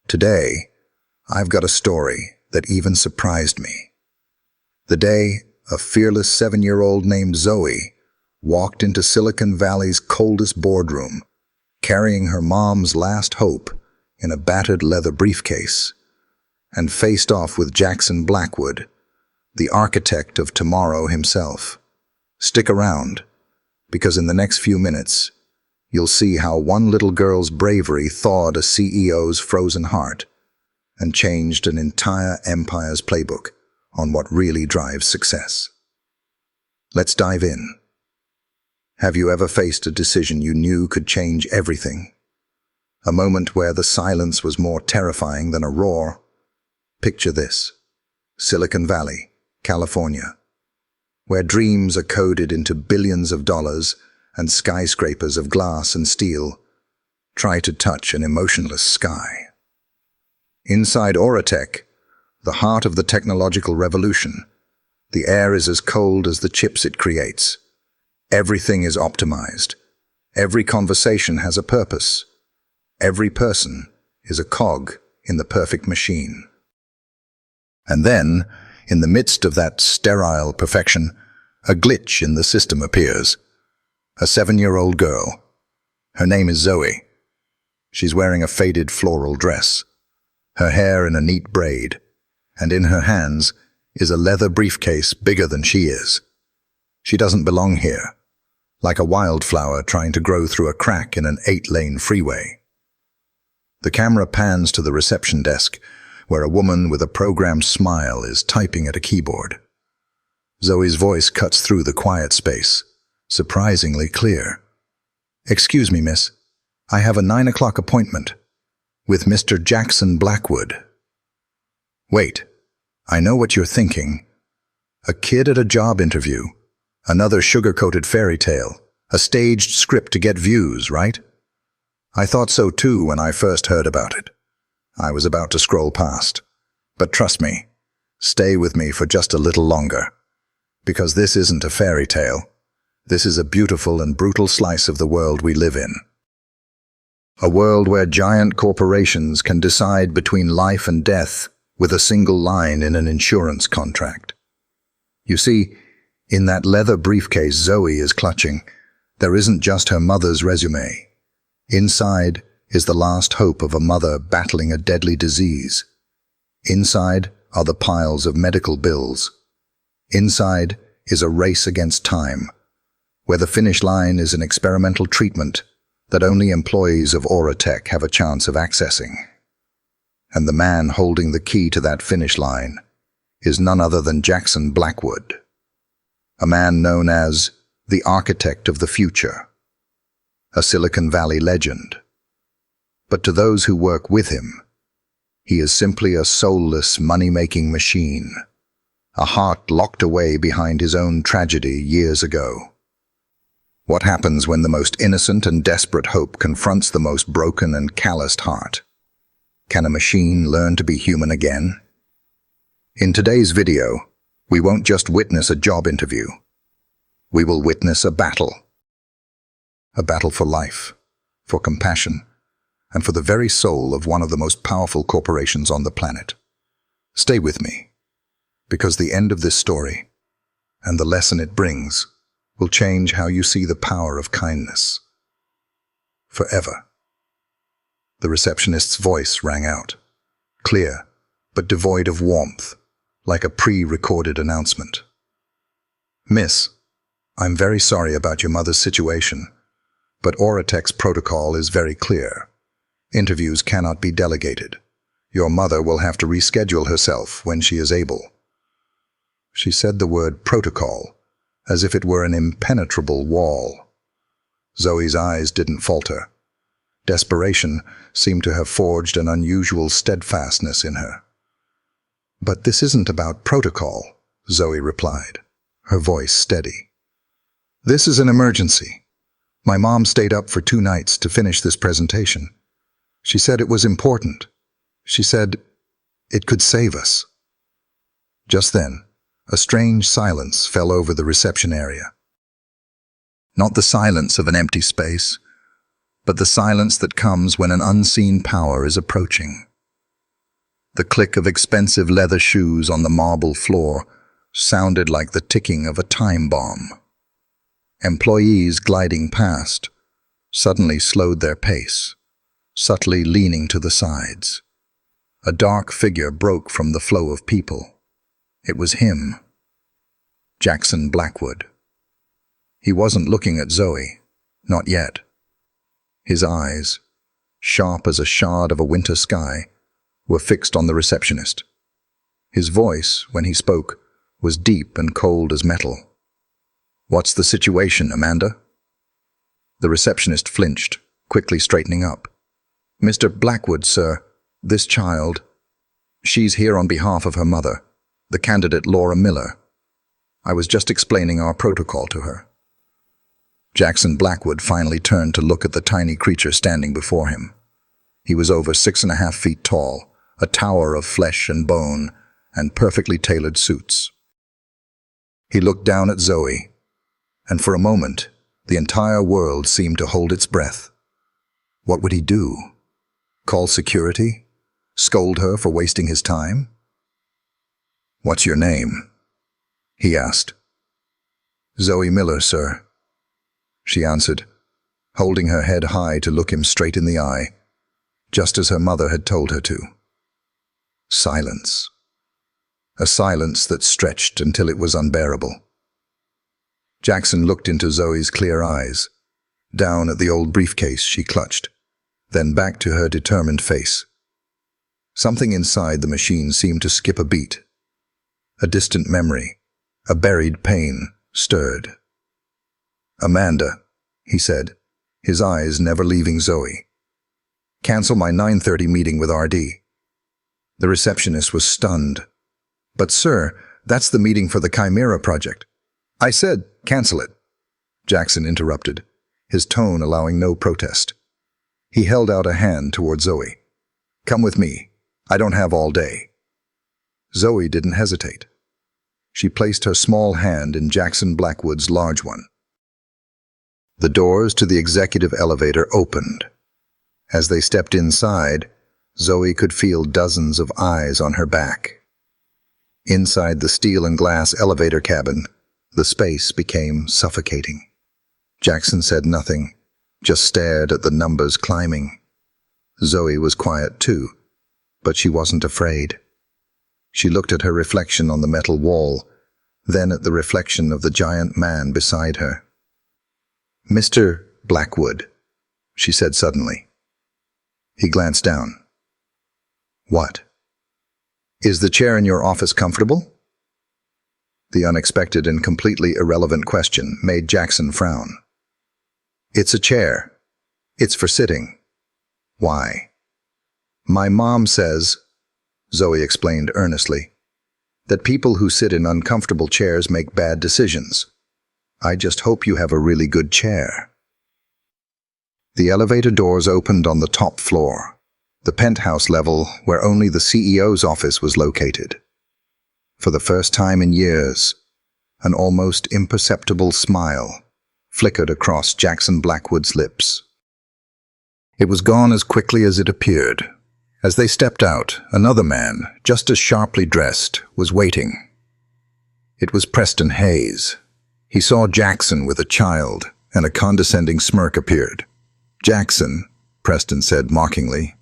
Today, I've got a story that even surprised me. The day a fearless 7-year-old named Zoe walked into Silicon Valley's coldest boardroom, carrying her mom's last hope in a battered leather briefcase, and faced off with Jackson Blackwood, the architect of tomorrow himself. Stick around, because in the next few minutes, you'll see how one little girl's bravery thawed a CEO's frozen heart and changed an entire empire's playbook on what really drives success. Let's dive in. Have you ever faced a decision you knew could change everything? A moment where the silence was more terrifying than a roar? Picture this: Silicon Valley, California, where dreams are coded into billions of dollars and skyscrapers of glass and steel try to touch an emotionless sky. Inside Oratech, the heart of the technological revolution, the air is as cold as the chips it creates. Everything is optimized. Every conversation has a purpose. Every person is a cog in the perfect machine. And then, in the midst of that sterile perfection, a glitch in the system appears. A 7-year-old girl. Her name is Zoe. She's wearing a faded floral dress, her hair in a neat braid, and in her hands is a leather briefcase bigger than she is. She doesn't belong here, like a wildflower trying to grow through a crack in an 8-lane freeway. The camera pans to the reception desk, where a woman with a programmed smile is typing at a keyboard. Zoe's voice cuts through the quiet space, surprisingly clear. "Excuse me, miss. I have a 9 o'clock appointment with Mr. Jackson Blackwood." Wait, I know what you're thinking. A kid at a job interview, another sugar-coated fairy tale, a staged script to get views, right? I thought so too when I first heard about it. I was about to scroll past. But trust me, stay with me for just a little longer. Because this isn't a fairy tale. This is a beautiful and brutal slice of the world we live in. A world where giant corporations can decide between life and death with a single line in an insurance contract. You see, in that leather briefcase Zoe is clutching, there isn't just her mother's resume. Inside is the last hope of a mother battling a deadly disease. Inside are the piles of medical bills. Inside is a race against time, where the finish line is an experimental treatment that only employees of Oratech have a chance of accessing. And the man holding the key to that finish line is none other than Jackson Blackwood, a man known as the architect of the future, a Silicon Valley legend. But to those who work with him, he is simply a soulless money-making machine, a heart locked away behind his own tragedy years ago. What happens when the most innocent and desperate hope confronts the most broken and calloused heart? Can a machine learn to be human again? In today's video, we won't just witness a job interview. We will witness a battle. A battle for life, for compassion, and for the very soul of one of the most powerful corporations on the planet. Stay with me, because the end of this story, and the lesson it brings, will change how you see the power of kindness. Forever. The receptionist's voice rang out, clear, but devoid of warmth, like a pre-recorded announcement. "Miss, I'm very sorry about your mother's situation, but Oratech's protocol is very clear. Interviews cannot be delegated. Your mother will have to reschedule herself when she is able." She said the word protocol as if it were an impenetrable wall. Zoe's eyes didn't falter. Desperation seemed to have forged an unusual steadfastness in her. "But this isn't about protocol," Zoe replied, her voice steady. "This is an emergency. My mom stayed up for 2 nights to finish this presentation. She said it was important. She said it could save us." Just then, a strange silence fell over the reception area. Not the silence of an empty space, but the silence that comes when an unseen power is approaching. The click of expensive leather shoes on the marble floor sounded like the ticking of a time bomb. Employees gliding past suddenly slowed their pace, subtly leaning to the sides. A dark figure broke from the flow of people. It was him, Jackson Blackwood. He wasn't looking at Zoe, not yet. His eyes, sharp as a shard of a winter sky, were fixed on the receptionist. His voice, when he spoke, was deep and cold as metal. "What's the situation, Amanda?" The receptionist flinched, quickly straightening up. "Mr. Blackwood, sir, this child, she's here on behalf of her mother, the candidate Laura Miller. I was just explaining our protocol to her." Jackson Blackwood finally turned to look at the tiny creature standing before him. He was over 6.5 feet tall, a tower of flesh and bone, and perfectly tailored suits. He looked down at Zoe, and for a moment, the entire world seemed to hold its breath. What would he do? Call security? Scold her for wasting his time? "What's your name?" he asked. "Zoe Miller, sir," she answered, holding her head high to look him straight in the eye, just as her mother had told her to. Silence. A silence that stretched until it was unbearable. Jackson looked into Zoe's clear eyes, down at the old briefcase she clutched, then back to her determined face. Something inside the machine seemed to skip a beat. A distant memory, a buried pain, stirred. "Amanda," he said, his eyes never leaving Zoe. "Cancel my 9:30 meeting with RD." The receptionist was stunned. "But sir, that's the meeting for the Chimera project." "I said, cancel it," Jackson interrupted, his tone allowing no protest. He held out a hand toward Zoe. "Come with me. I don't have all day." Zoe didn't hesitate. She placed her small hand in Jackson Blackwood's large one. The doors to the executive elevator opened. As they stepped inside, Zoe could feel dozens of eyes on her back. Inside the steel and glass elevator cabin, the space became suffocating. Jackson said nothing, just stared at the numbers climbing. Zoe was quiet too, but she wasn't afraid. She looked at her reflection on the metal wall, then at the reflection of the giant man beside her. "Mr. Blackwood," she said suddenly. He glanced down. "What? Is the chair in your office comfortable?" The unexpected and completely irrelevant question made Jackson frown. "It's a chair. It's for sitting." "Why?" "My mom says," Zoe explained earnestly, "that people who sit in uncomfortable chairs make bad decisions. I just hope you have a really good chair." The elevator doors opened on the top floor, the penthouse level where only the CEO's office was located. For the first time in years, an almost imperceptible smile flickered across Jackson Blackwood's lips. It was gone as quickly as it appeared. As they stepped out, another man, just as sharply dressed, was waiting. It was Preston Hayes. He saw Jackson with a child, and a condescending smirk appeared. "Jackson," Preston said mockingly,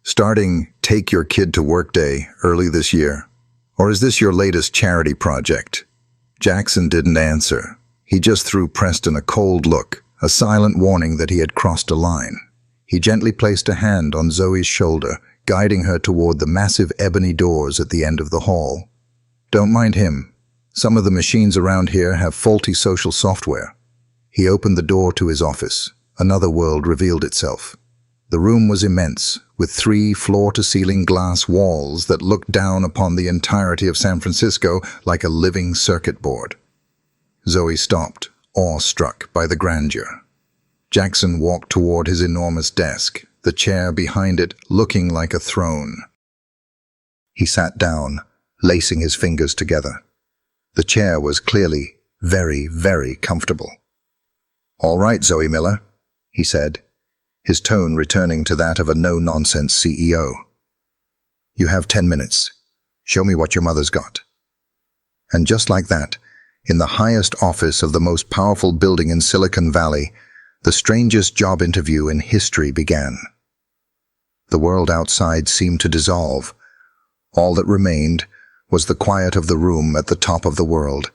"starting Take Your Kid to Work Day early this year? Or is this your latest charity project?" Jackson didn't answer. He just threw Preston a cold look, a silent warning that he had crossed a line. He gently placed a hand on Zoe's shoulder, guiding her toward the massive ebony doors at the end of the hall. "Don't mind him. Some of the machines around here have faulty social software." He opened the door to his office. Another world revealed itself. The room was immense, with 3 floor-to-ceiling glass walls that looked down upon the entirety of San Francisco like a living circuit board. Zoe stopped, awestruck by the grandeur. Jackson walked toward his enormous desk, the chair behind it looking like a throne. He sat down, lacing his fingers together. The chair was clearly very, very comfortable. "All right, Zoe Miller," he said, his tone returning to that of a no-nonsense CEO. You have 10 minutes. Show me what your mother's got." And just like that, in the highest office of the most powerful building in Silicon Valley, the strangest job interview in history began. The world outside seemed to dissolve. All that remained was the quiet of the room at the top of the world,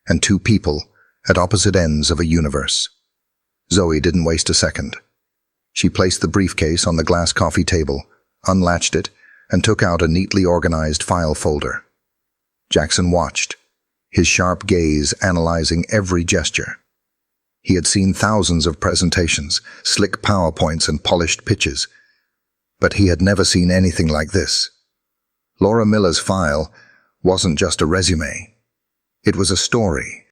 and two people at opposite ends of a universe. Zoe didn't waste a second. She placed the briefcase on the glass coffee table, unlatched it, and took out a neatly organized file folder. Jackson watched, his sharp gaze analyzing every gesture. He had seen thousands of presentations, slick PowerPoints and polished pitches, but he had never seen anything like this. Laura Miller's file wasn't just a resume. It was a story.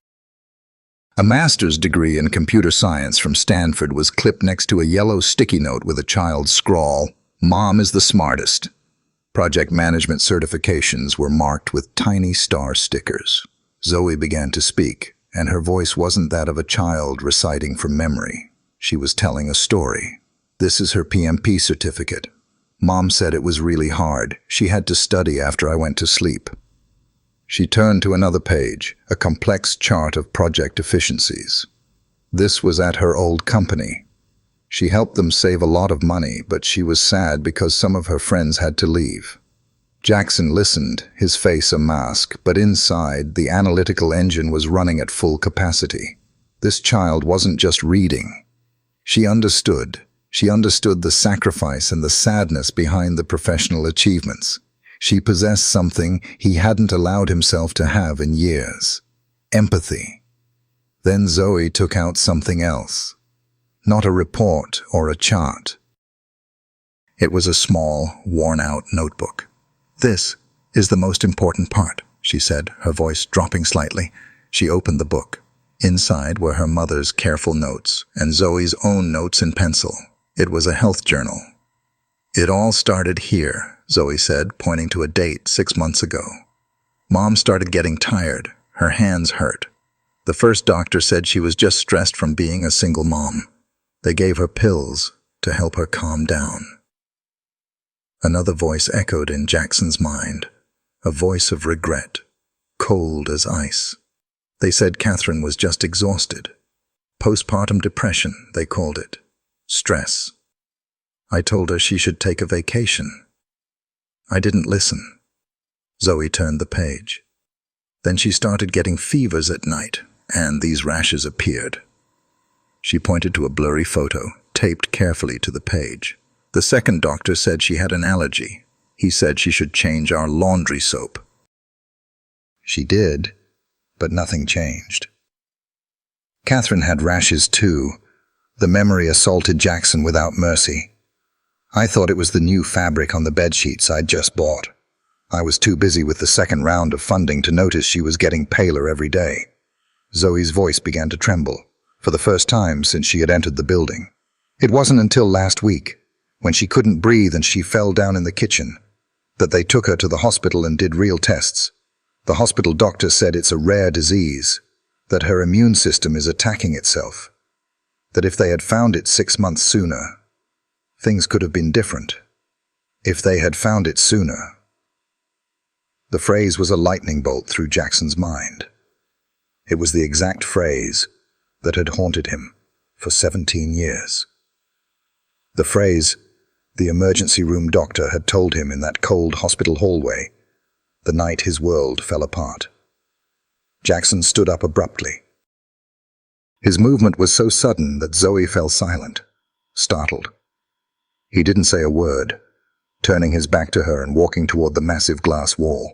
A master's degree in computer science from Stanford was clipped next to a yellow sticky note with a child's scrawl, "Mom is the smartest." Project management certifications were marked with tiny star stickers. Zoe began to speak, and her voice wasn't that of a child reciting from memory. She was telling a story. "This is her PMP certificate. Mom said it was really hard. She had to study after I went to sleep." She turned to another page, a complex chart of project efficiencies. This was at her old company. She helped them save a lot of money, but she was sad because some of her friends had to leave. Jackson listened, his face a mask, but inside, the analytical engine was running at full capacity. This child wasn't just reading. She understood. She understood the sacrifice and the sadness behind the professional achievements. She possessed something he hadn't allowed himself to have in years: empathy. Then Zoe took out something else. Not a report or a chart. It was a small, worn-out notebook. "This is the most important part," she said, her voice dropping slightly. She opened the book. Inside were her mother's careful notes and Zoe's own notes in pencil. It was a health journal. "It all started here," Zoe said, pointing to a date 6 months ago. "Mom started getting tired. Her hands hurt. The first doctor said she was just stressed from being a single mom. They gave her pills to help her calm down." Another voice echoed in Jackson's mind, a voice of regret, cold as ice. They said Catherine was just exhausted. Postpartum depression, they called it. Stress. I told her she should take a vacation. I didn't listen. Zoe turned the page. Then she started getting fevers at night, and these rashes appeared. She pointed to a blurry photo, taped carefully to the page. "The second doctor said she had an allergy. He said she should change our laundry soap." She did, but nothing changed. Catherine had rashes too. The memory assaulted Jackson without mercy. "I thought it was the new fabric on the bedsheets I'd just bought. I was too busy with the second round of funding to notice she was getting paler every day." Zoe's voice began to tremble, for the first time since she had entered the building. It wasn't until last week, when she couldn't breathe and she fell down in the kitchen, that they took her to the hospital and did real tests. The hospital doctor said it's a rare disease, that her immune system is attacking itself, that if they had found it 6 months sooner, things could have been different. If they had found it sooner. The phrase was a lightning bolt through Jackson's mind. It was the exact phrase that had haunted him for 17 years. The phrase the emergency room doctor had told him in that cold hospital hallway, the night his world fell apart. Jackson stood up abruptly. His movement was so sudden that Zoe fell silent, startled. He didn't say a word, turning his back to her and walking toward the massive glass wall.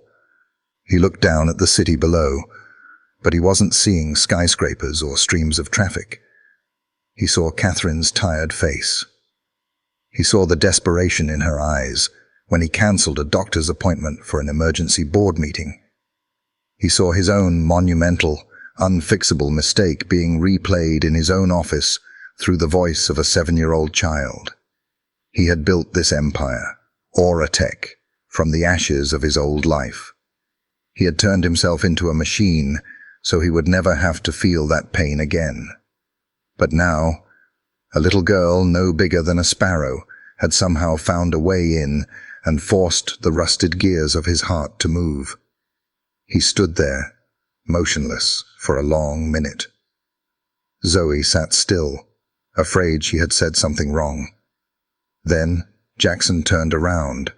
He looked down at the city below, but he wasn't seeing skyscrapers or streams of traffic. He saw Catherine's tired face. He saw the desperation in her eyes when he cancelled a doctor's appointment for an emergency board meeting. He saw his own monumental, unfixable mistake being replayed in his own office through the voice of a 7-year-old child. He had built this empire, Aura Tech, from the ashes of his old life. He had turned himself into a machine so he would never have to feel that pain again. But now, a little girl no bigger than a sparrow had somehow found a way in and forced the rusted gears of his heart to move. He stood there, motionless, for a long minute. Zoe sat still, afraid she had said something wrong. Then Jackson turned around.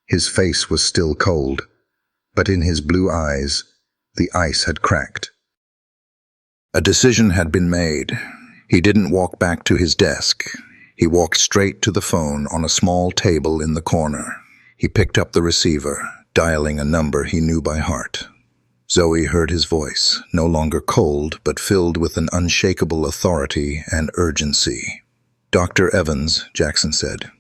His face was still cold, but in his blue eyes, the ice had cracked. A decision had been made. He didn't walk back to his desk. He walked straight to the phone on a small table in the corner. He picked up the receiver, dialing a number he knew by heart. Zoe heard his voice, no longer cold, but filled with an unshakable authority and urgency. "Dr. Evans," Jackson said.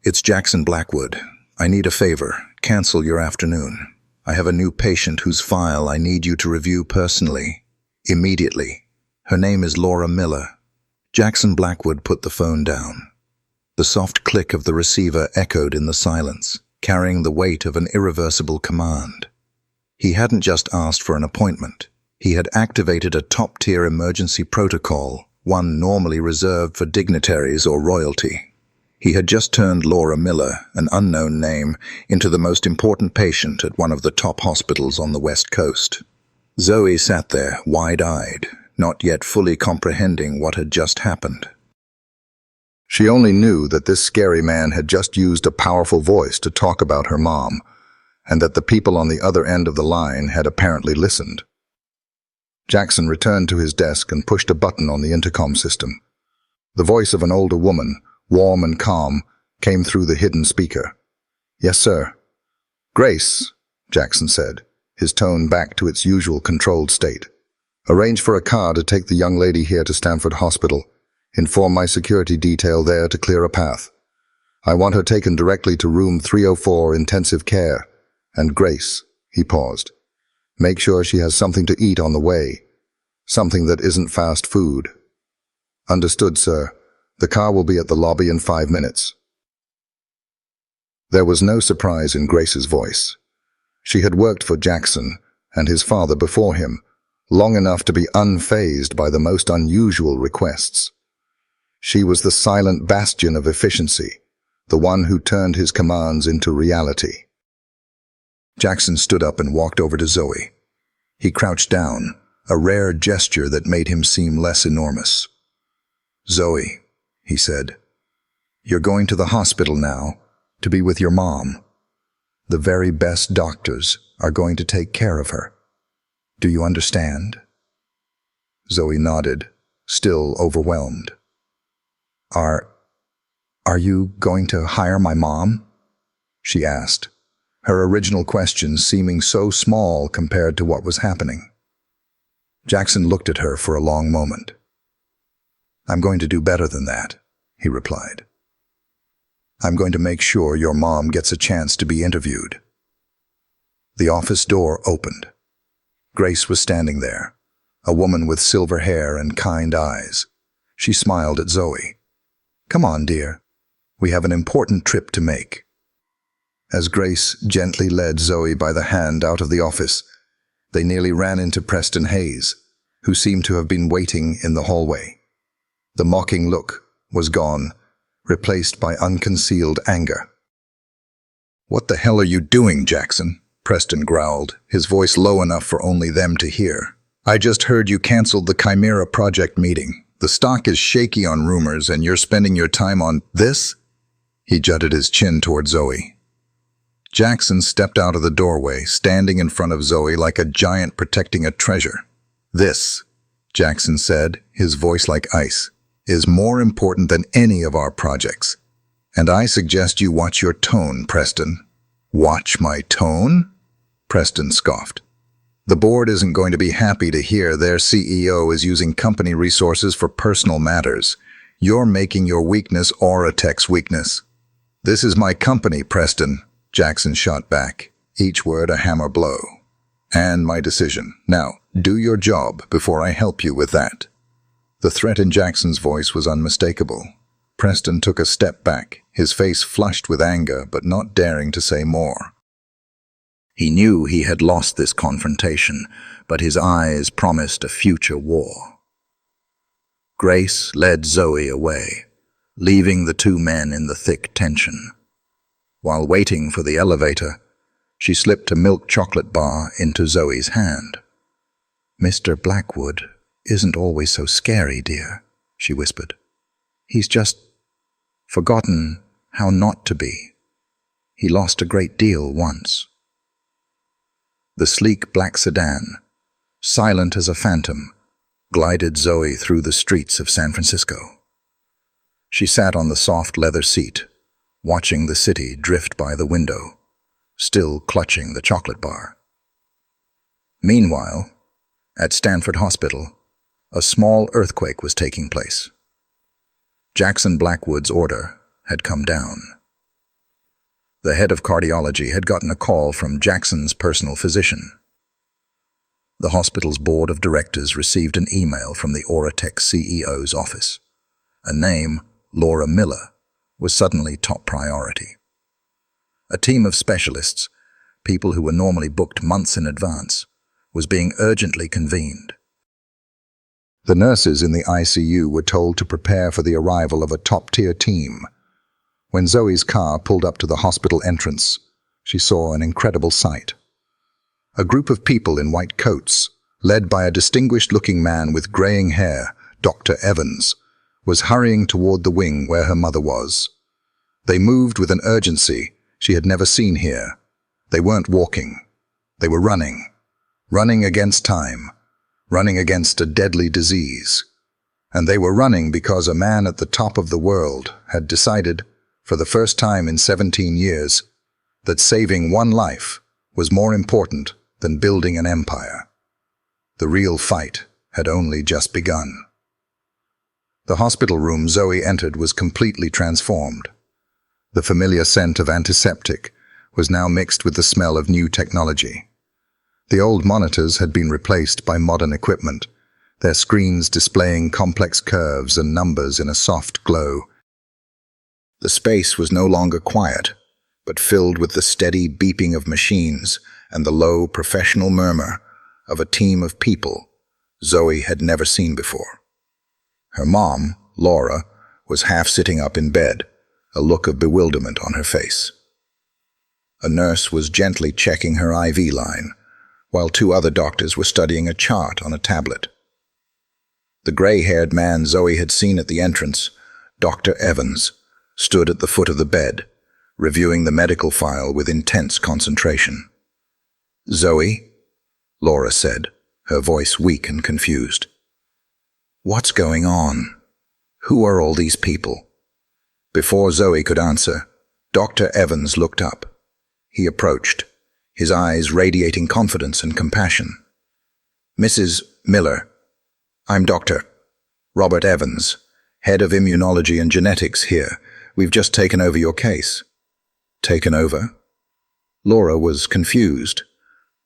"It's Jackson Blackwood. I need a favor. Cancel your afternoon. I have a new patient whose file I need you to review personally. Immediately. Her name is Laura Miller." Jackson Blackwood put the phone down. The soft click of the receiver echoed in the silence, carrying the weight of an irreversible command. He hadn't just asked for an appointment. He had activated a top-tier emergency protocol, one normally reserved for dignitaries or royalty. He had just turned Laura Miller, an unknown name, into the most important patient at one of the top hospitals on the West Coast. Zoe sat there, wide-eyed, not yet fully comprehending what had just happened. She only knew that this scary man had just used a powerful voice to talk about her mom, and that the people on the other end of the line had apparently listened. Jackson returned to his desk and pushed a button on the intercom system. The voice of an older woman, warm and calm, came through the hidden speaker. "Yes, sir." "Grace," Jackson said, his tone back to its usual controlled state. "Arrange for a car to take the young lady here to Stanford Hospital. Inform my security detail there to clear a path. I want her taken directly to room 304 intensive care. And Grace," he paused, "make sure she has something to eat on the way. Something that isn't fast food." "Understood, sir. The car will be at the lobby in 5 minutes." There was no surprise in Grace's voice. She had worked for Jackson and his father before him, long enough to be unfazed by the most unusual requests. She was the silent bastion of efficiency, the one who turned his commands into reality. Jackson stood up and walked over to Zoe. He crouched down, a rare gesture that made him seem less enormous. "Zoe," he said, "you're going to the hospital now to be with your mom. The very best doctors are going to take care of her. Do you understand?" Zoe nodded, still overwhelmed. Are you going to hire my mom?" she asked, her original question seeming so small compared to what was happening. Jackson looked at her for a long moment. "I'm going to do better than that," he replied. "I'm going to make sure your mom gets a chance to be interviewed." The office door opened. Grace was standing there, a woman with silver hair and kind eyes. She smiled at Zoe. "Come on, dear. We have an important trip to make." As Grace gently led Zoe by the hand out of the office, they nearly ran into Preston Hayes, who seemed to have been waiting in the hallway. The mocking look was gone, replaced by unconcealed anger. "What the hell are you doing, Jackson?" Preston growled, his voice low enough for only them to hear. "I just heard you canceled the Chimera project meeting. The stock is shaky on rumors, and you're spending your time on this?" He jutted his chin toward Zoe. Jackson stepped out of the doorway, standing in front of Zoe like a giant protecting a treasure. "This," Jackson said, his voice like ice, "is more important than any of our projects. And I suggest you watch your tone, Preston." "Watch my tone?" Preston scoffed. "The board isn't going to be happy to hear their CEO is using company resources for personal matters. You're making your weakness Auratech's weakness." "This is my company, Preston," Jackson shot back, each word a hammer blow. "And my decision. Now, do your job before I help you with that." The threat in Jackson's voice was unmistakable. Preston took a step back, his face flushed with anger, but not daring to say more. He knew he had lost this confrontation, but his eyes promised a future war. Grace led Zoe away, leaving the two men in the thick tension. While waiting for the elevator, she slipped a milk chocolate bar into Zoe's hand. "Mr. Blackwood isn't always so scary, dear," she whispered. "He's just forgotten how not to be. He lost a great deal once." The sleek black sedan, silent as a phantom, glided Zoe through the streets of San Francisco. She sat on the soft leather seat, watching the city drift by the window, still clutching the chocolate bar. Meanwhile, at Stanford Hospital, a small earthquake was taking place. Jackson Blackwood's order had come down. The head of cardiology had gotten a call from Jackson's personal physician. The hospital's board of directors received an email from the Oratech CEO's office. A name, Laura Miller, was suddenly top priority. A team of specialists, people who were normally booked months in advance, was being urgently convened. The nurses in the ICU were told to prepare for the arrival of a top-tier team. When Zoe's car pulled up to the hospital entrance, she saw an incredible sight. A group of people in white coats, led by a distinguished-looking man with graying hair, Dr. Evans, was hurrying toward the wing where her mother was. They moved with an urgency she had never seen here. They weren't walking. They were running. Running against time. Running against a deadly disease. And they were running because a man at the top of the world had decided, for the first time in 17 years, that saving one life was more important than building an empire. The real fight had only just begun. The hospital room Zoe entered was completely transformed. The familiar scent of antiseptic was now mixed with the smell of new technology. The old monitors had been replaced by modern equipment, their screens displaying complex curves and numbers in a soft glow. The space was no longer quiet, but filled with the steady beeping of machines and the low, professional murmur of a team of people Zoe had never seen before. Her mom, Laura, was half sitting up in bed, a look of bewilderment on her face. A nurse was gently checking her IV line, while two other doctors were studying a chart on a tablet. The gray-haired man Zoe had seen at the entrance, Dr. Evans, stood at the foot of the bed, reviewing the medical file with intense concentration. "Zoe," Laura said, her voice weak and confused. "What's going on? Who are all these people?" Before Zoe could answer, Dr. Evans looked up. He approached, his eyes radiating confidence and compassion. "Mrs. Miller, I'm Dr. Robert Evans, head of immunology and genetics here. We've just taken over your case." "Taken over?" Laura was confused.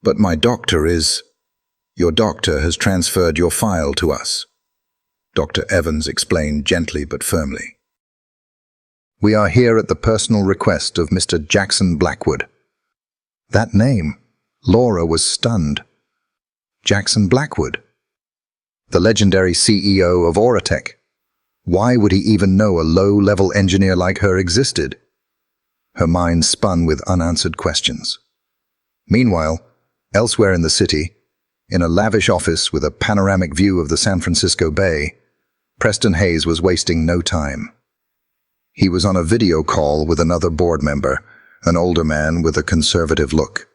"But my doctor is—" "Your doctor has transferred your file to us," Dr. Evans explained gently but firmly. "We are here at the personal request of Mr. Jackson Blackwood." That name, Laura was stunned. Jackson Blackwood, the legendary CEO of Oratech. Why would he even know a low-level engineer like her existed? Her mind spun with unanswered questions. Meanwhile, elsewhere in the city, in a lavish office with a panoramic view of the San Francisco Bay, Preston Hayes was wasting no time. He was on a video call with another board member, an older man with a conservative look.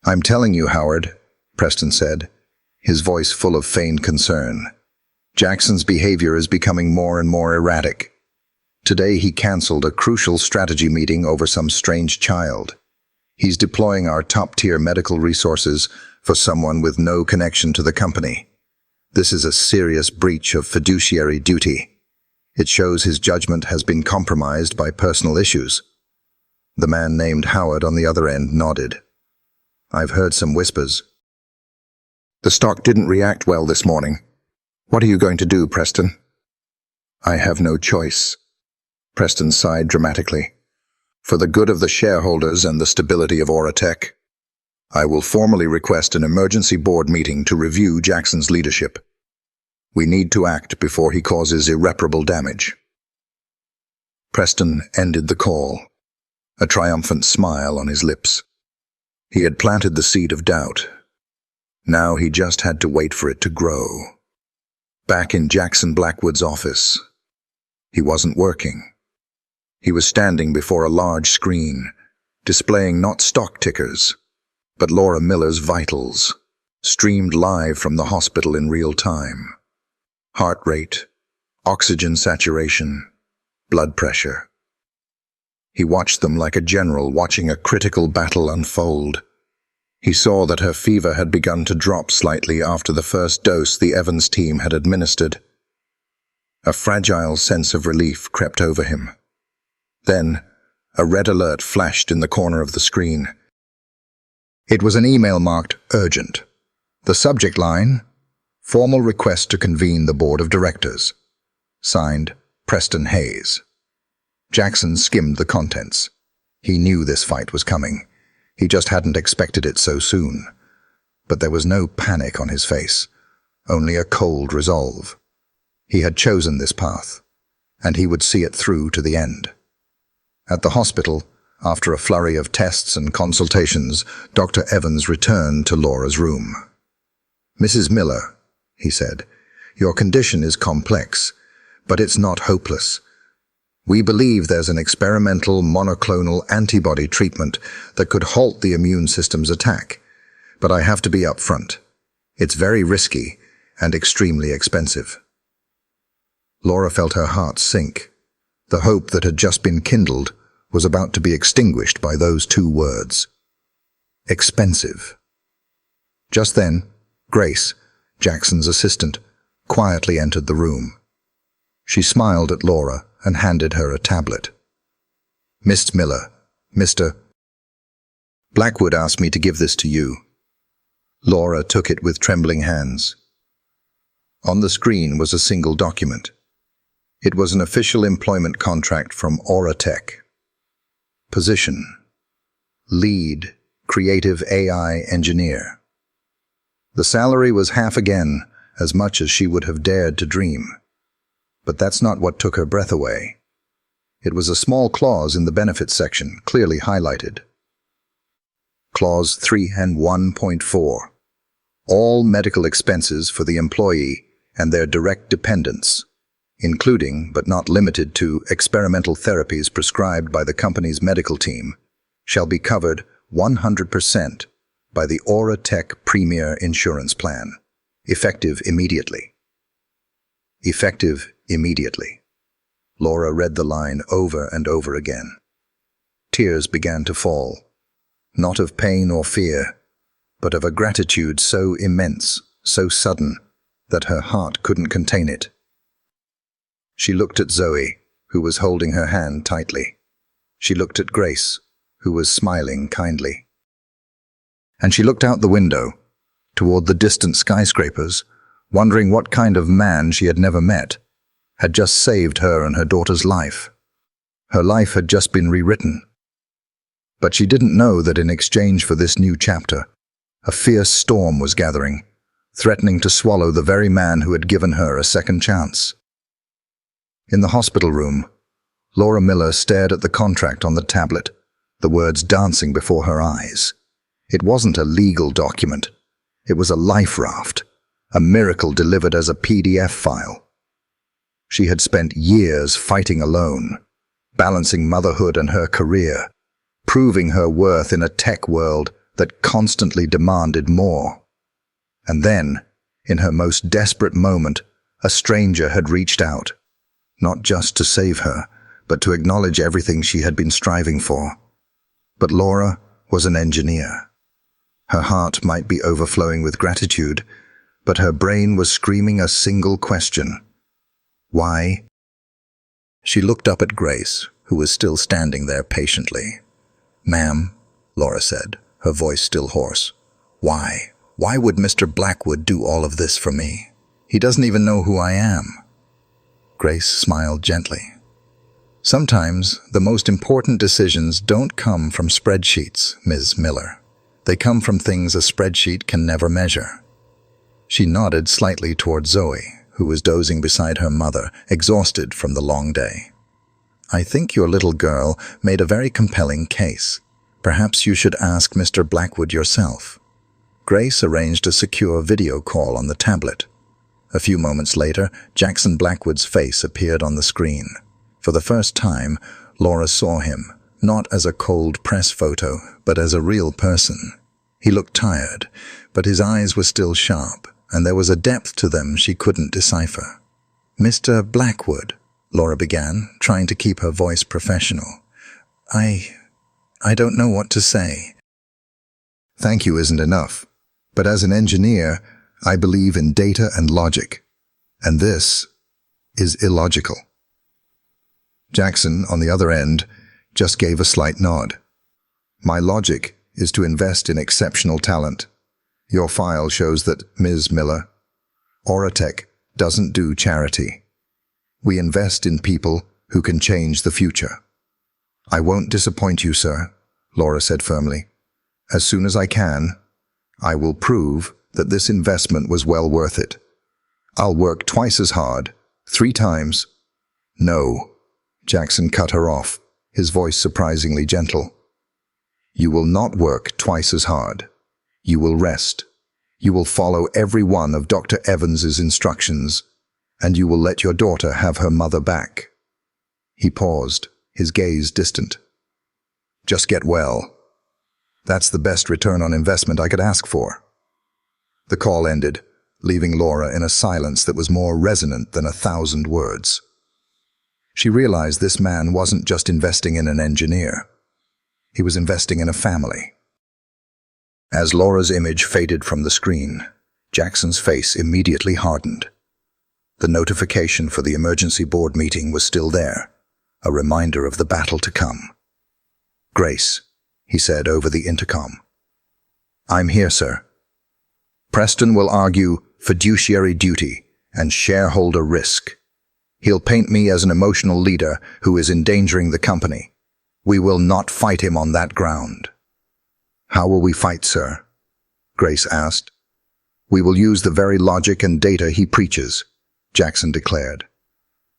"I'm telling you, Howard," Preston said, his voice full of feigned concern. "Jackson's behavior is becoming more and more erratic. Today he canceled a crucial strategy meeting over some strange child. He's deploying our top-tier medical resources for someone with no connection to the company. This is a serious breach of fiduciary duty. It shows his judgment has been compromised by personal issues." The man named Howard on the other end nodded. "I've heard some whispers." "The stock didn't react well this morning. What are you going to do, Preston?" "I have no choice." Preston sighed dramatically. "For the good of the shareholders and the stability of Oratech, I will formally request an emergency board meeting to review Jackson's leadership. We need to act before he causes irreparable damage." Preston ended the call. a triumphant smile on his lips. He had planted the seed of doubt. Now he just had to wait for it to grow. Back in Jackson Blackwood's office, he wasn't working. He was standing before a large screen, displaying not stock tickers, but Laura Miller's vitals, streamed live from the hospital in real time. Heart rate, oxygen saturation, blood pressure. He watched them like a general watching a critical battle unfold. He saw that her fever had begun to drop slightly after the first dose the Evans team had administered. A fragile sense of relief crept over him. Then, a red alert flashed in the corner of the screen. It was an email marked urgent. The subject line, formal request to convene the board of directors. Signed, Preston Hayes. Jackson skimmed the contents. He knew this fight was coming. He just hadn't expected it so soon. But there was no panic on his face, only a cold resolve. He had chosen this path, and he would see it through to the end. At the hospital, after a flurry of tests and consultations, Dr. Evans returned to Laura's room. "Mrs. Miller," he said, "your condition is complex, but it's not hopeless. We believe there's an experimental monoclonal antibody treatment that could halt the immune system's attack, but I have to be upfront. It's very risky and extremely expensive." Laura felt her heart sink. The hope that had just been kindled was about to be extinguished by those two words. Expensive. Just then, Grace, Jackson's assistant, quietly entered the room. She smiled at Laura and handed her a tablet. "Miss Miller, Mr. Blackwood asked me to give this to you." Laura took it with trembling hands. On the screen was a single document. It was an official employment contract from Auratech. Position: Lead Creative AI Engineer. The salary was half again, as much as she would have dared to dream. But that's not what took her breath away. It was a small clause in the benefits section, clearly highlighted. Clause 3 and 1.4. All medical expenses for the employee and their direct dependents, including but not limited to experimental therapies prescribed by the company's medical team, shall be covered 100% by the Auratech Premier Insurance Plan, effective immediately. Effective immediately. Laura read the line over and over again. Tears began to fall, not of pain or fear, but of a gratitude so immense, so sudden, that her heart couldn't contain it. She looked at Zoe, who was holding her hand tightly. She looked at Grace, who was smiling kindly. And she looked out the window, toward the distant skyscrapers, wondering what kind of man she had never met had just saved her and her daughter's life. Her life had just been rewritten. But she didn't know that in exchange for this new chapter, a fierce storm was gathering, threatening to swallow the very man who had given her a second chance. In the hospital room, Laura Miller stared at the contract on the tablet, the words dancing before her eyes. It wasn't a legal document. It was a life raft, a miracle delivered as a PDF file. She had spent years fighting alone, balancing motherhood and her career, proving her worth in a tech world that constantly demanded more. And then, in her most desperate moment, a stranger had reached out, not just to save her, but to acknowledge everything she had been striving for. But Laura was an engineer. Her heart might be overflowing with gratitude, but her brain was screaming a single question. Why? She looked up at Grace, who was still standing there patiently. "Ma'am," Laura said, her voice still hoarse. "Why? Why would Mr. Blackwood do all of this for me? He doesn't even know who I am." Grace smiled gently. "Sometimes the most important decisions don't come from spreadsheets, Ms. Miller. They come from things a spreadsheet can never measure." She nodded slightly toward Zoe, who was dozing beside her mother, exhausted from the long day. I think your little girl made a very compelling case. Perhaps you should ask Mr. Blackwood yourself." Grace arranged a secure video call on the tablet. A few moments later, Jackson Blackwood's face appeared on the screen. For the first time, Laura saw him, not as a cold press photo, but as a real person. He looked tired, but his eyes were still sharp, and there was a depth to them she couldn't decipher. "Mr. Blackwood," Laura began, trying to keep her voice professional. I don't know what to say." "Thank you isn't enough. But as an engineer, I believe in data and logic. And this is illogical." Jackson, on the other end, just gave a slight nod. "My logic is to invest in exceptional talent. Your file shows that Ms. Miller, Auratech doesn't do charity. We invest in people who can change the future." "I won't disappoint you, sir," Laura said firmly. "As soon as I can, I will prove that this investment was well worth it. I'll work twice as hard, 3 times. "No," Jackson cut her off, his voice surprisingly gentle. "You will not work twice as hard. You will rest. You will follow every one of Dr. Evans's instructions, and you will let your daughter have her mother back." He paused, his gaze distant. "Just get well. That's the best return on investment I could ask for." The call ended, leaving Laura in a silence that was more resonant than 1,000 words. She realized this man wasn't just investing in an engineer. He was investing in a family. As Laura's image faded from the screen, Jackson's face immediately hardened. The notification for the emergency board meeting was still there, a reminder of the battle to come. "Grace," he said over the intercom. "I'm here, sir. Preston will argue fiduciary duty and shareholder risk. He'll paint me as an emotional leader who is endangering the company. We will not fight him on that ground." "How will we fight, sir?" Grace asked. "We will use the very logic and data he preaches," Jackson declared.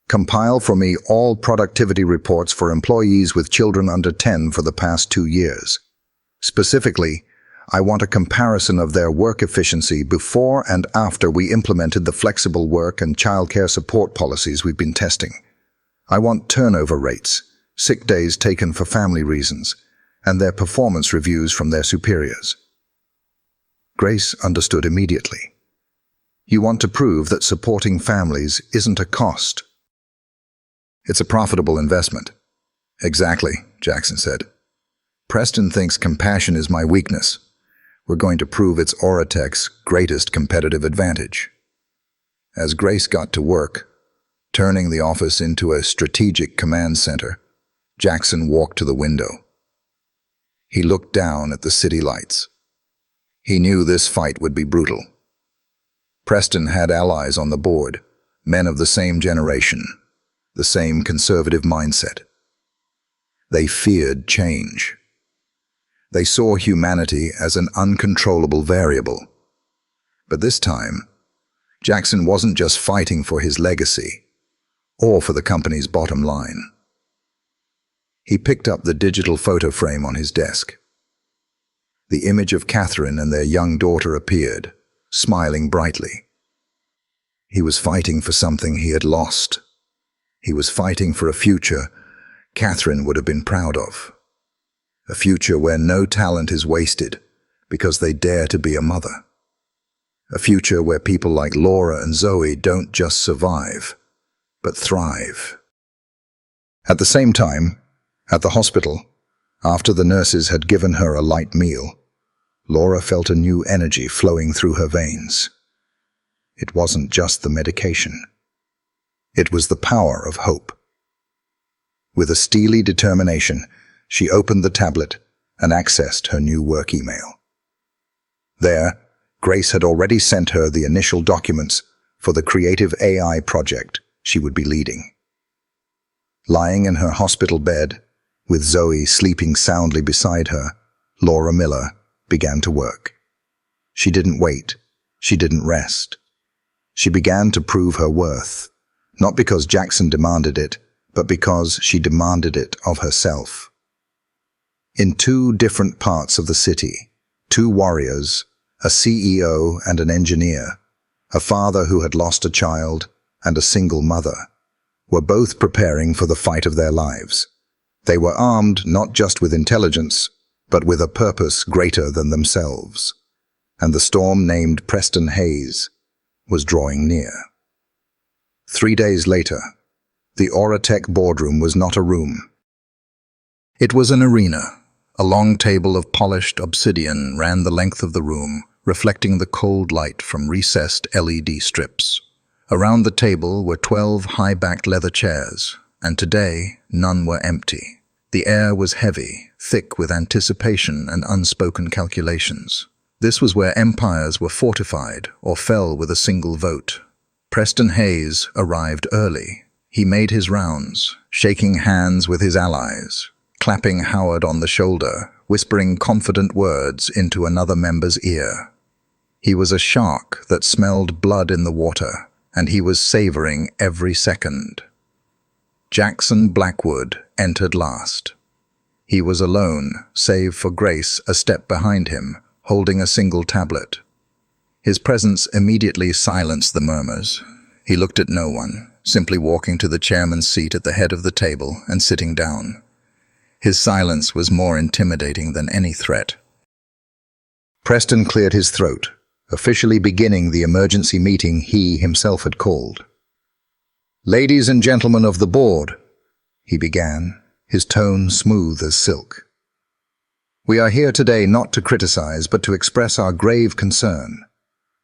"Compile for me all productivity reports for employees with children under 10 for the past 2 years. Specifically, I want a comparison of their work efficiency before and after we implemented the flexible work and childcare support policies we've been testing. I want turnover rates, sick days taken for family reasons, and their performance reviews from their superiors." Grace understood immediately. "You want to prove that supporting families isn't a cost." "It's a profitable investment." "Exactly," Jackson said. "Preston thinks compassion is my weakness. We're going to prove it's Auratech's greatest competitive advantage." As Grace got to work, turning the office into a strategic command center, Jackson walked to the window. He looked down at the city lights. He knew this fight would be brutal. Preston had allies on the board, men of the same generation, the same conservative mindset. They feared change. They saw humanity as an uncontrollable variable. But this time, Jackson wasn't just fighting for his legacy, or for the company's bottom line. He picked up the digital photo frame on his desk. The image of Catherine and their young daughter appeared, smiling brightly. He was fighting for something he had lost. He was fighting for a future Catherine would have been proud of. A future where no talent is wasted because they dare to be a mother. A future where people like Laura and Zoe don't just survive, but thrive. At the same time, at the hospital, after the nurses had given her a light meal, Laura felt a new energy flowing through her veins. It wasn't just the medication. It was the power of hope. With a steely determination, she opened the tablet and accessed her new work email. There, Grace had already sent her the initial documents for the creative AI project she would be leading. Lying in her hospital bed, with Zoe sleeping soundly beside her, Laura Miller began to work. She didn't wait. She didn't rest. She began to prove her worth, not because Jackson demanded it, but because she demanded it of herself. In two different parts of the city, two warriors, a CEO and an engineer, a father who had lost a child and a single mother, were both preparing for the fight of their lives. They were armed not just with intelligence, but with a purpose greater than themselves. And the storm named Preston Hayes was drawing near. 3 days later, the Auratech boardroom was not a room. It was an arena. A long table of polished obsidian ran the length of the room, reflecting the cold light from recessed LED strips. Around the table were 12 high-backed leather chairs, and today none were empty. The air was heavy, thick with anticipation and unspoken calculations. This was where empires were fortified or fell with a single vote. Preston Hayes arrived early. He made his rounds, shaking hands with his allies, clapping Howard on the shoulder, whispering confident words into another member's ear. He was a shark that smelled blood in the water, and he was savoring every second. Jackson Blackwood entered last. He was alone, save for Grace a step behind him, holding a single tablet. His presence immediately silenced the murmurs. He looked at no one, simply walking to the chairman's seat at the head of the table and sitting down. His silence was more intimidating than any threat. Preston cleared his throat, officially beginning the emergency meeting he himself had called. "Ladies and gentlemen of the board," he began, his tone smooth as silk. "We are here today not to criticize, but to express our grave concern.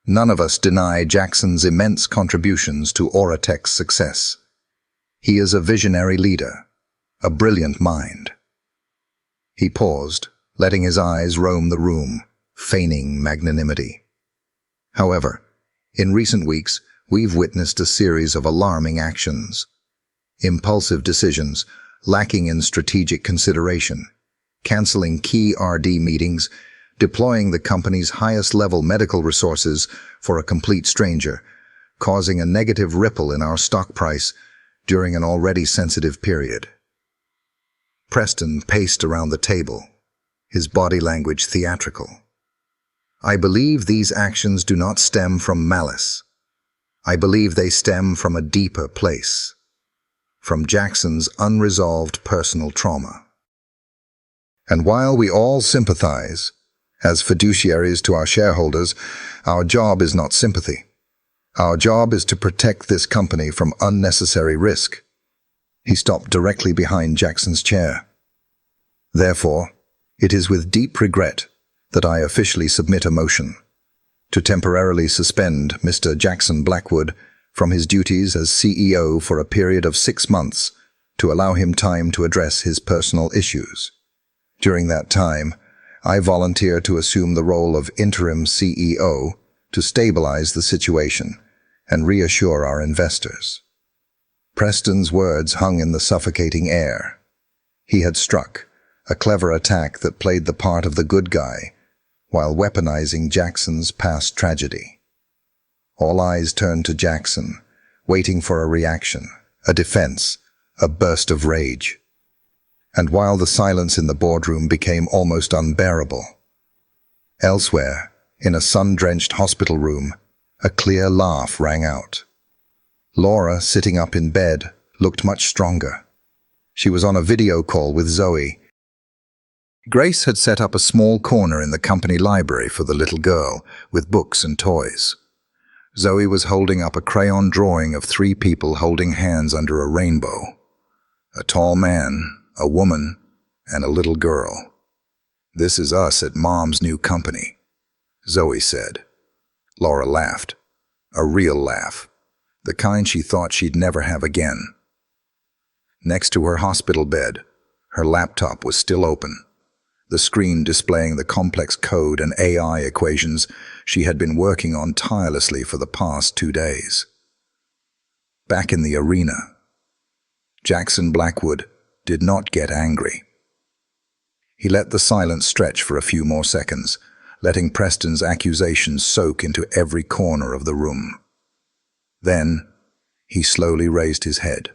None of us deny Jackson's immense contributions to Auratech's success. He is a visionary leader, a brilliant mind." He paused, letting his eyes roam the room, feigning magnanimity. "However, in recent weeks, we've witnessed a series of alarming actions. Impulsive decisions, lacking in strategic consideration, canceling key RD meetings, deploying the company's highest-level medical resources for a complete stranger, causing a negative ripple in our stock price during an already sensitive period." Preston paced around the table, his body language theatrical. "I believe these actions do not stem from malice. I believe they stem from a deeper place, from Jackson's unresolved personal trauma. And while we all sympathize, as fiduciaries to our shareholders, our job is not sympathy. Our job is to protect this company from unnecessary risk." He stopped directly behind Jackson's chair. "Therefore, it is with deep regret that I officially submit a motion to temporarily suspend Mr. Jackson Blackwood from his duties as CEO for a period of 6 months to allow him time to address his personal issues. During that time, I volunteer to assume the role of interim CEO to stabilize the situation and reassure our investors." Preston's words hung in the suffocating air. He had struck, a clever attack that played the part of the good guy, while weaponizing Jackson's past tragedy. All eyes turned to Jackson, waiting for a reaction, a defense, a burst of rage. And while the silence in the boardroom became almost unbearable, elsewhere, in a sun-drenched hospital room, a clear laugh rang out. Laura, sitting up in bed, looked much stronger. She was on a video call with Zoe. Grace had set up a small corner in the company library for the little girl, with books and toys. Zoe was holding up a crayon drawing of 3 people holding hands under a rainbow. A tall man, a woman, and a little girl. "This is us at Mom's new company," Zoe said. Laura laughed. A real laugh. The kind she thought she'd never have again. Next to her hospital bed, her laptop was still open, the screen displaying the complex code and AI equations she had been working on tirelessly for the past 2 days. Back in the arena, Jackson Blackwood did not get angry. He let the silence stretch for a few more seconds, letting Preston's accusations soak into every corner of the room. Then, he slowly raised his head.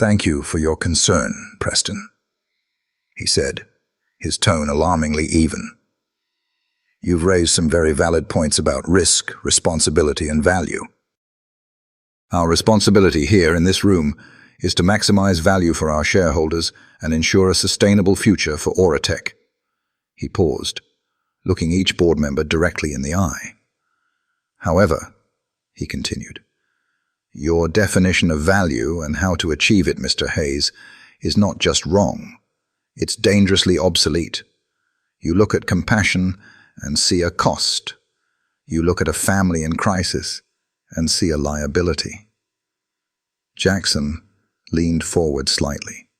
"Thank you for your concern, Preston," he said, his tone alarmingly even. "You've raised some very valid points about risk, responsibility, and value. Our responsibility here in this room is to maximize value for our shareholders and ensure a sustainable future for Oratech." He paused, looking each board member directly in the eye. "However," he continued, "your definition of value and how to achieve it, Mr. Hayes, is not just wrong. It's dangerously obsolete. You look at compassion and see a cost. You look at a family in crisis and see a liability." Jackson leaned forward slightly,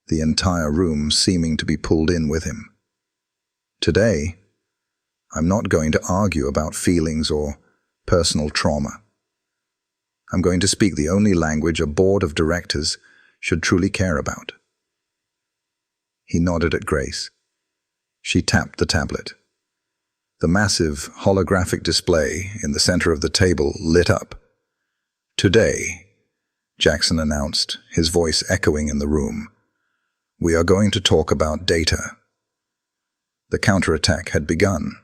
the entire room seeming to be pulled in with him. "Today, I'm not going to argue about feelings or personal trauma. I'm going to speak the only language a board of directors should truly care about." He nodded at Grace. She tapped the tablet. The massive holographic display in the center of the table lit up. "Today," Jackson announced, his voice echoing in the room, "we are going to talk about data." The counterattack had begun.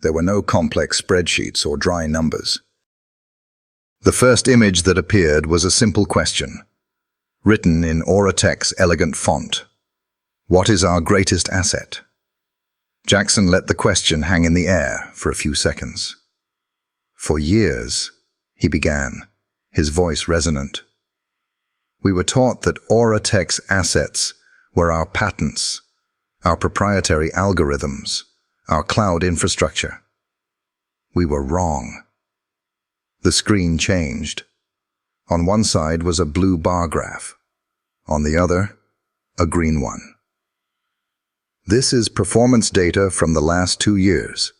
There were no complex spreadsheets or dry numbers. The first image that appeared was a simple question, written in Oratech's elegant font. "What is our greatest asset?" Jackson let the question hang in the air for a few seconds. "For years," he began, his voice resonant, "we were taught that Oratech's assets were our patents, our proprietary algorithms, our cloud infrastructure. We were wrong." The screen changed. On one side was a blue bar graph. On the other, a green one. "This is performance data from the last 2 years,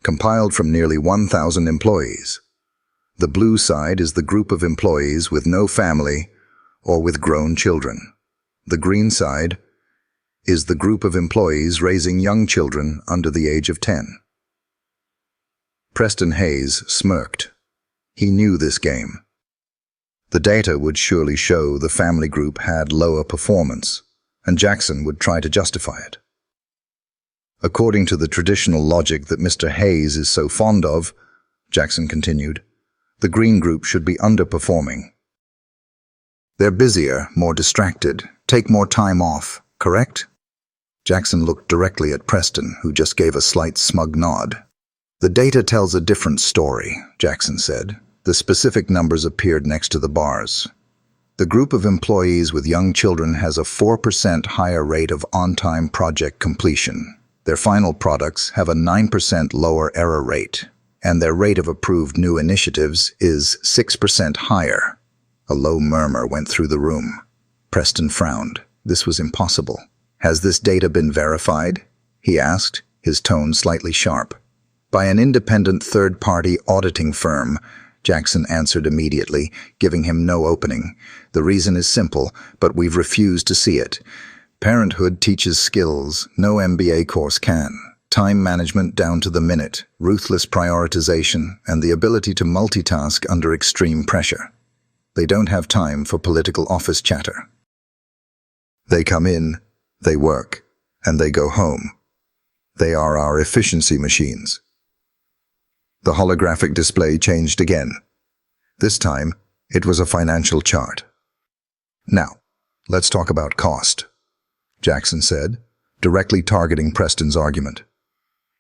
compiled from nearly 1,000 employees. The blue side is the group of employees with no family or with grown children. The green side is the group of employees raising young children under the age of 10. Preston Hayes smirked. He knew this game. The data would surely show the family group had lower performance, and Jackson would try to justify it. "According to the traditional logic that Mr. Hayes is so fond of," Jackson continued, "the green group should be underperforming. They're busier, more distracted, take more time off, correct?" Jackson looked directly at Preston, who just gave a slight smug nod. "The data tells a different story," Jackson said. The specific numbers appeared next to the bars. "The group of employees with young children has a 4% higher rate of on-time project completion. Their final products have a 9% lower error rate, and their rate of approved new initiatives is 6% higher." A low murmur went through the room. Preston frowned. This was impossible. "Has this data been verified?" he asked, his tone slightly sharp. "By an independent third-party auditing firm," Jackson answered immediately, giving him no opening. "The reason is simple, but we've refused to see it. Parenthood teaches skills no MBA course can. Time management down to the minute, ruthless prioritization, and the ability to multitask under extreme pressure. They don't have time for political office chatter. They come in, they work, and they go home. They are our efficiency machines." The holographic display changed again. This time, it was a financial chart. "Now, let's talk about cost," Jackson said, directly targeting Preston's argument.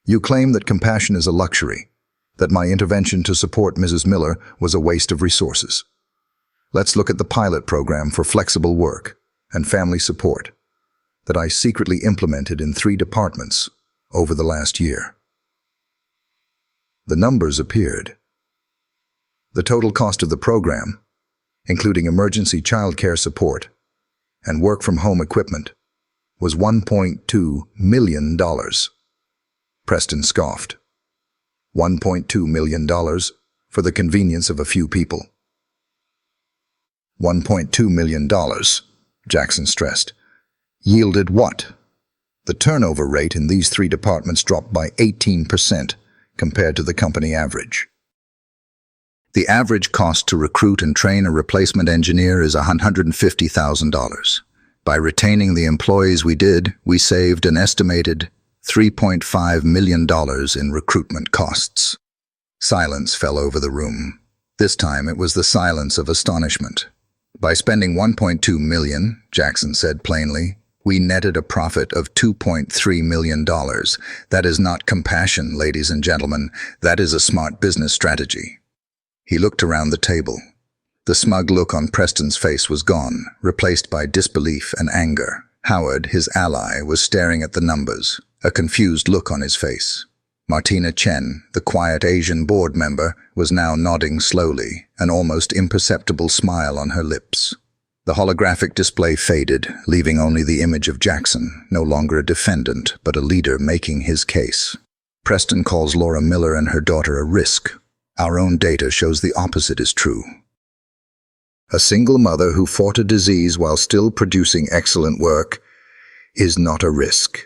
"You claim that compassion is a luxury, that my intervention to support Mrs. Miller was a waste of resources. Let's look at the pilot program for flexible work and family support that I secretly implemented in 3 departments over the last year." The numbers appeared. The total cost of the program, including emergency childcare support and work-from-home equipment, was $1.2 million. Preston scoffed. $1.2 million for the convenience of a few people. $1.2 million, Jackson stressed. Yielded what? The turnover rate in these 3 departments dropped by 18% compared to the company average. The average cost to recruit and train a replacement engineer is $150,000. By retaining the employees we did, we saved an estimated $3.5 million in recruitment costs. Silence fell over the room. This time it was the silence of astonishment. By spending $1.2 million, Jackson said plainly, we netted a profit of $2.3 million. That is not compassion, ladies and gentlemen. That is a smart business strategy. He looked around the table. The smug look on Preston's face was gone, replaced by disbelief and anger. Howard, his ally, was staring at the numbers, a confused look on his face. Martina Chen, the quiet Asian board member, was now nodding slowly, an almost imperceptible smile on her lips. The holographic display faded, leaving only the image of Jackson, no longer a defendant, but a leader making his case. Preston calls Laura Miller and her daughter a risk. Our own data shows the opposite is true. A single mother who fought a disease while still producing excellent work is not a risk.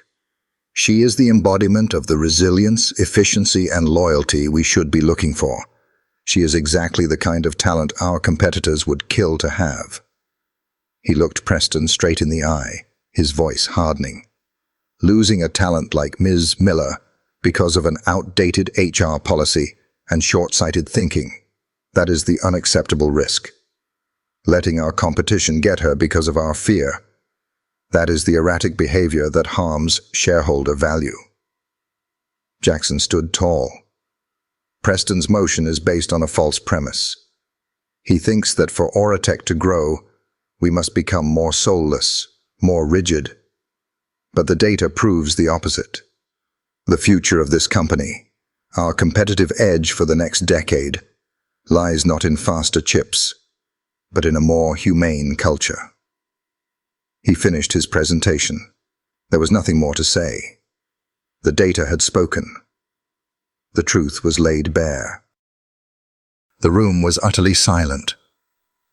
She is the embodiment of the resilience, efficiency, and loyalty we should be looking for. She is exactly the kind of talent our competitors would kill to have. He looked Preston straight in the eye, his voice hardening. Losing a talent like Ms. Miller because of an outdated HR policy and short-sighted thinking, that is the unacceptable risk. Letting our competition get her because of our fear, that is the erratic behavior that harms shareholder value. Jackson stood tall. Preston's motion is based on a false premise. He thinks that for Oratech to grow, we must become more soulless, more rigid. But the data proves the opposite. The future of this company, our competitive edge for the next decade, lies not in faster chips, but in a more humane culture. He finished his presentation. There was nothing more to say. The data had spoken. The truth was laid bare. The room was utterly silent.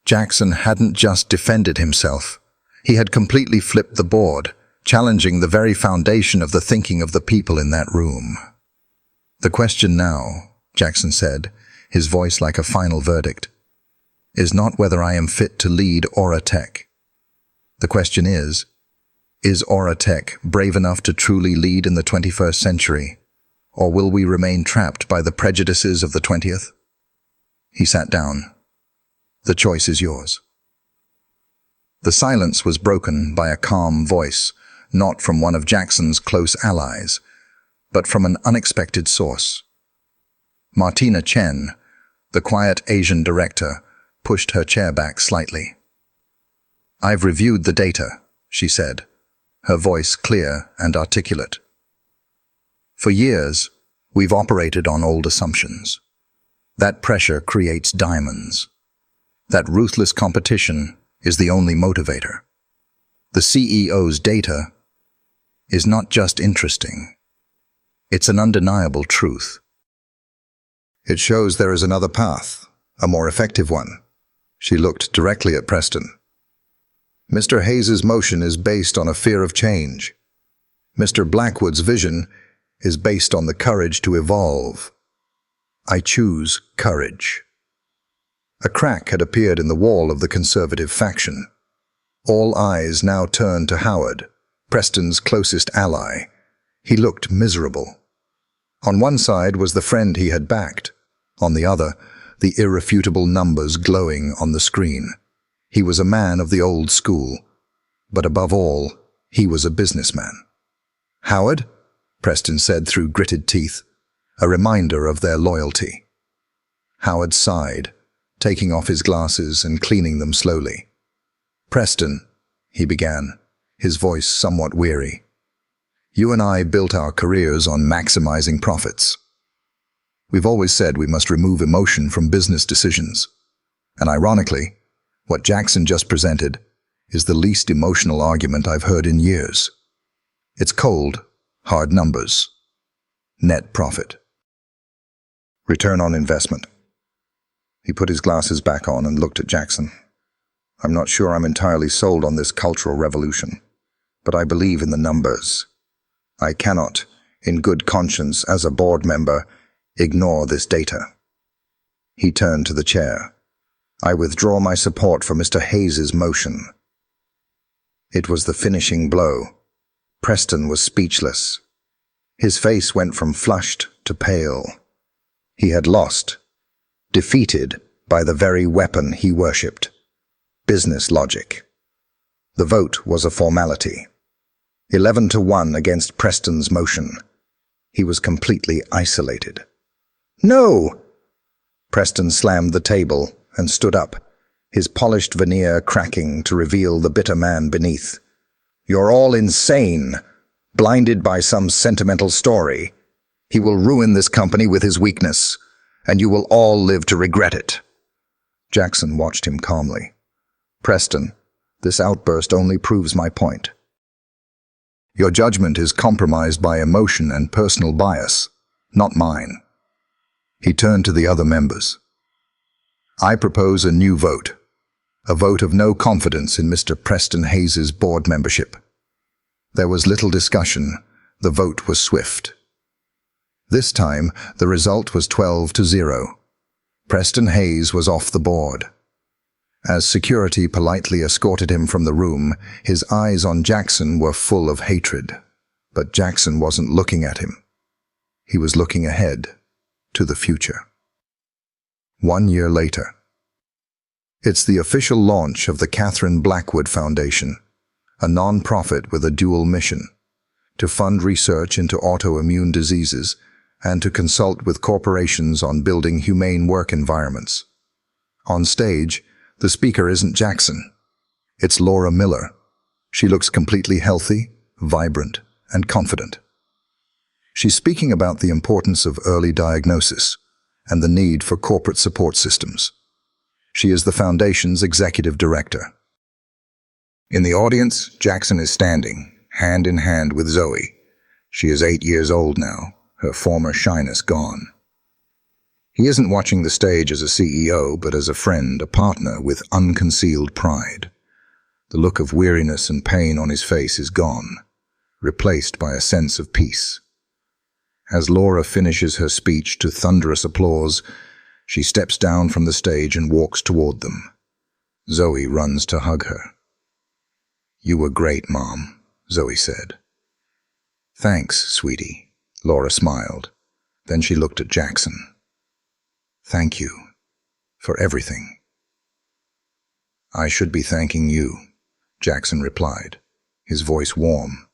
Jackson hadn't just defended himself. He had completely flipped the board, challenging the very foundation of the thinking of the people in that room. The question now, Jackson said, his voice like a final verdict, is not whether I am fit to lead Oratech. The question is Oratech brave enough to truly lead in the 21st century, or will we remain trapped by the prejudices of the 20th? He sat down. The choice is yours. The silence was broken by a calm voice, not from one of Jackson's close allies, but from an unexpected source. Martina Chen, the quiet Asian director, pushed her chair back slightly. I've reviewed the data, she said, her voice clear and articulate. For years, we've operated on old assumptions. That pressure creates diamonds. That ruthless competition is the only motivator. The CEO's data is not just interesting. It's an undeniable truth. It shows there is another path, a more effective one. She looked directly at Preston. Mr. Hayes's motion is based on a fear of change. Mr. Blackwood's vision is based on the courage to evolve. I choose courage. A crack had appeared in the wall of the conservative faction. All eyes now turned to Howard, Preston's closest ally. He looked miserable. On one side was the friend he had backed. On the other, the irrefutable numbers glowing on the screen. He was a man of the old school, but above all, he was a businessman. Howard, Preston said through gritted teeth, a reminder of their loyalty. Howard sighed, taking off his glasses and cleaning them slowly. Preston, he began, his voice somewhat weary. You and I built our careers on maximizing profits. We've always said we must remove emotion from business decisions. And ironically, what Jackson just presented is the least emotional argument I've heard in years. It's cold, hard numbers. Net profit. Return on investment. He put his glasses back on and looked at Jackson. I'm not sure I'm entirely sold on this cultural revolution, but I believe in the numbers. I cannot, in good conscience as a board member, ignore this data. He turned to the chair. "I withdraw my support for Mr. Hayes's motion." It was the finishing blow. Preston was speechless. His face went from flushed to pale. He had lost, defeated by the very weapon he worshipped: business logic. The vote was a formality. 11-1 against Preston's motion. He was completely isolated. "No!" Preston slammed the table and stood up, his polished veneer cracking to reveal the bitter man beneath. "You're all insane, blinded by some sentimental story. He will ruin this company with his weakness, and you will all live to regret it." Jackson watched him calmly. "Preston, this outburst only proves my point. Your judgment is compromised by emotion and personal bias, not mine." He turned to the other members. "I propose a new vote. A vote of no confidence in Mr. Preston Hayes's board membership." There was little discussion. The vote was swift. This time, the result was 12-0. Preston Hayes was off the board. As security politely escorted him from the room, his eyes on Jackson were full of hatred. But Jackson wasn't looking at him. He was looking ahead, to the future. 1 year later. It's the official launch of the Catherine Blackwood Foundation, a non-profit with a dual mission: to fund research into autoimmune diseases and to consult with corporations on building humane work environments. On stage, the speaker isn't Jackson. It's Laura Miller. She looks completely healthy, vibrant, and confident. She's speaking about the importance of early diagnosis and the need for corporate support systems. She is the Foundation's executive director. In the audience, Jackson is standing, hand in hand with Zoe. She is 8 years old now, her former shyness gone. He isn't watching the stage as a CEO, but as a friend, a partner with unconcealed pride. The look of weariness and pain on his face is gone, replaced by a sense of peace. As Laura finishes her speech to thunderous applause, she steps down from the stage and walks toward them. Zoe runs to hug her. "You were great, Mom," Zoe said. "Thanks, sweetie," Laura smiled. Then she looked at Jackson. "Thank you for everything." "I should be thanking you," Jackson replied, his voice warm.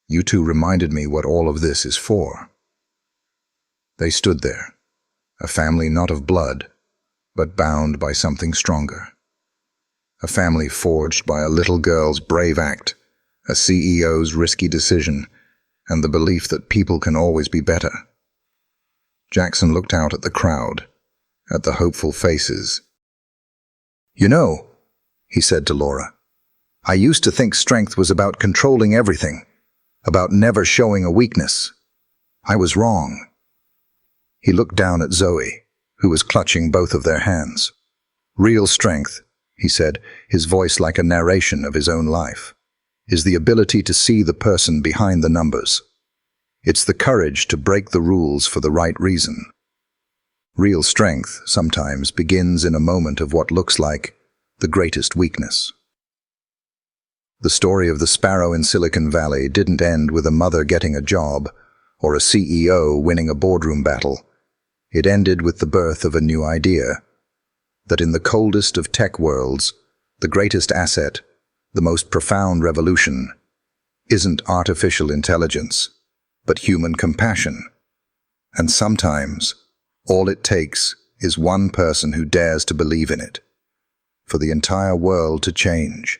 "You two reminded me what all of this is for." They stood there, a family not of blood, but bound by something stronger. A family forged by a little girl's brave act, a CEO's risky decision, and the belief that people can always be better. Jackson looked out at the crowd, at the hopeful faces. "You know," he said to Laura, "I used to think strength was about controlling everything, about never showing a weakness. I was wrong." He looked down at Zoe, who was clutching both of their hands. "Real strength," he said, his voice like a narration of his own life, "is the ability to see the person behind the numbers. It's the courage to break the rules for the right reason. Real strength sometimes begins in a moment of what looks like the greatest weakness." The story of the sparrow in Silicon Valley didn't end with a mother getting a job or a CEO winning a boardroom battle. It ended with the birth of a new idea: that in the coldest of tech worlds, the greatest asset, the most profound revolution, isn't artificial intelligence, but human compassion. And sometimes, all it takes is one person who dares to believe in it, for the entire world to change.